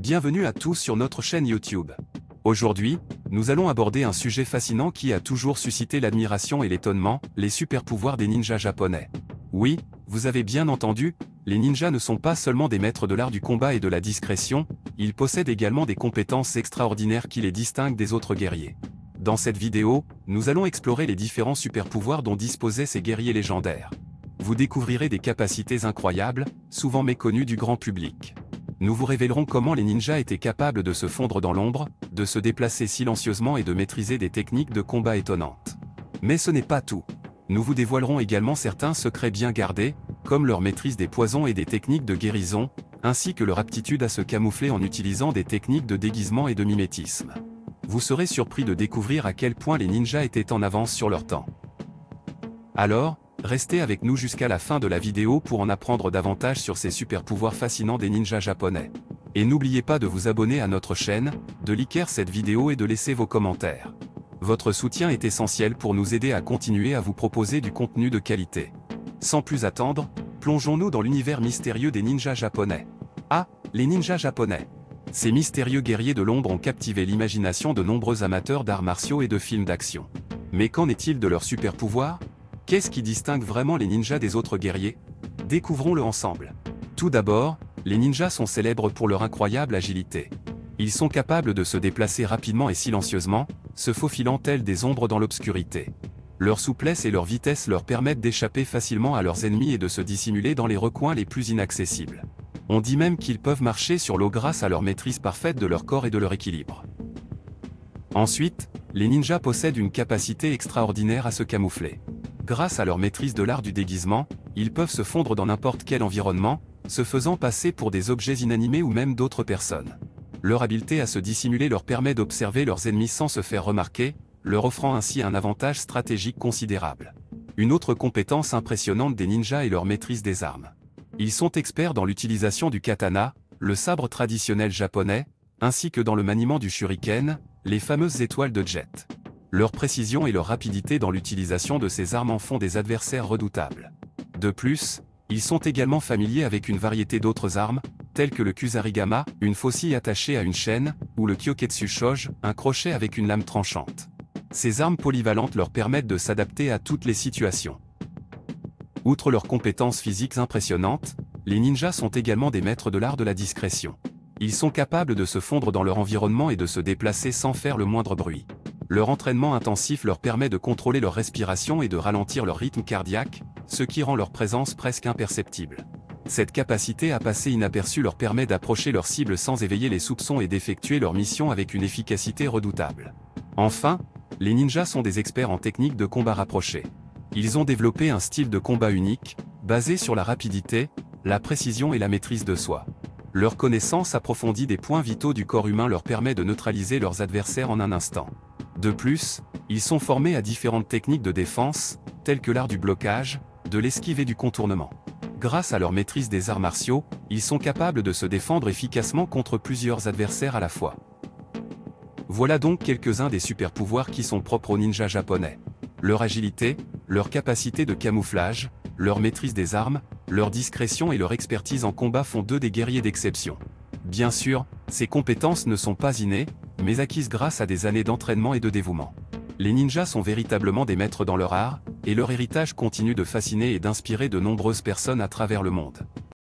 Bienvenue à tous sur notre chaîne YouTube. Aujourd'hui, nous allons aborder un sujet fascinant qui a toujours suscité l'admiration et l'étonnement, les super-pouvoirs des ninjas japonais. Oui, vous avez bien entendu, les ninjas ne sont pas seulement des maîtres de l'art du combat et de la discrétion, ils possèdent également des compétences extraordinaires qui les distinguent des autres guerriers. Dans cette vidéo, nous allons explorer les différents super-pouvoirs dont disposaient ces guerriers légendaires. Vous découvrirez des capacités incroyables, souvent méconnues du grand public. Nous vous révélerons comment les ninjas étaient capables de se fondre dans l'ombre, de se déplacer silencieusement et de maîtriser des techniques de combat étonnantes. Mais ce n'est pas tout. Nous vous dévoilerons également certains secrets bien gardés, comme leur maîtrise des poisons et des techniques de guérison, ainsi que leur aptitude à se camoufler en utilisant des techniques de déguisement et de mimétisme. Vous serez surpris de découvrir à quel point les ninjas étaient en avance sur leur temps. Alors, restez avec nous jusqu'à la fin de la vidéo pour en apprendre davantage sur ces super-pouvoirs fascinants des ninjas japonais. Et n'oubliez pas de vous abonner à notre chaîne, de liker cette vidéo et de laisser vos commentaires. Votre soutien est essentiel pour nous aider à continuer à vous proposer du contenu de qualité. Sans plus attendre, plongeons-nous dans l'univers mystérieux des ninjas japonais. Ah, les ninjas japonais! Ces mystérieux guerriers de l'ombre ont captivé l'imagination de nombreux amateurs d'arts martiaux et de films d'action. Mais qu'en est-il de leurs super-pouvoirs? Qu'est-ce qui distingue vraiment les ninjas des autres guerriers? Découvrons-le ensemble. Tout d'abord, les ninjas sont célèbres pour leur incroyable agilité. Ils sont capables de se déplacer rapidement et silencieusement, se faufilant tels des ombres dans l'obscurité. Leur souplesse et leur vitesse leur permettent d'échapper facilement à leurs ennemis et de se dissimuler dans les recoins les plus inaccessibles. On dit même qu'ils peuvent marcher sur l'eau grâce à leur maîtrise parfaite de leur corps et de leur équilibre. Ensuite, les ninjas possèdent une capacité extraordinaire à se camoufler. Grâce à leur maîtrise de l'art du déguisement, ils peuvent se fondre dans n'importe quel environnement, se faisant passer pour des objets inanimés ou même d'autres personnes. Leur habileté à se dissimuler leur permet d'observer leurs ennemis sans se faire remarquer, leur offrant ainsi un avantage stratégique considérable. Une autre compétence impressionnante des ninjas est leur maîtrise des armes. Ils sont experts dans l'utilisation du katana, le sabre traditionnel japonais, ainsi que dans le maniement du shuriken, les fameuses étoiles de jet. Leur précision et leur rapidité dans l'utilisation de ces armes en font des adversaires redoutables. De plus, ils sont également familiers avec une variété d'autres armes, telles que le kusarigama, une faucille attachée à une chaîne, ou le kyoketsu shoge, un crochet avec une lame tranchante. Ces armes polyvalentes leur permettent de s'adapter à toutes les situations. Outre leurs compétences physiques impressionnantes, les ninjas sont également des maîtres de l'art de la discrétion. Ils sont capables de se fondre dans leur environnement et de se déplacer sans faire le moindre bruit. Leur entraînement intensif leur permet de contrôler leur respiration et de ralentir leur rythme cardiaque, ce qui rend leur présence presque imperceptible. Cette capacité à passer inaperçue leur permet d'approcher leur cible sans éveiller les soupçons et d'effectuer leur mission avec une efficacité redoutable. Enfin, les ninjas sont des experts en techniques de combat rapproché. Ils ont développé un style de combat unique, basé sur la rapidité, la précision et la maîtrise de soi. Leur connaissance approfondie des points vitaux du corps humain leur permet de neutraliser leurs adversaires en un instant. De plus, ils sont formés à différentes techniques de défense, telles que l'art du blocage, de l'esquive et du contournement. Grâce à leur maîtrise des arts martiaux, ils sont capables de se défendre efficacement contre plusieurs adversaires à la fois. Voilà donc quelques-uns des super-pouvoirs qui sont propres aux ninjas japonais. Leur agilité, leur capacité de camouflage, leur maîtrise des armes, leur discrétion et leur expertise en combat font d'eux des guerriers d'exception. Bien sûr, ces compétences ne sont pas innées, mais acquises grâce à des années d'entraînement et de dévouement. Les ninjas sont véritablement des maîtres dans leur art, et leur héritage continue de fasciner et d'inspirer de nombreuses personnes à travers le monde.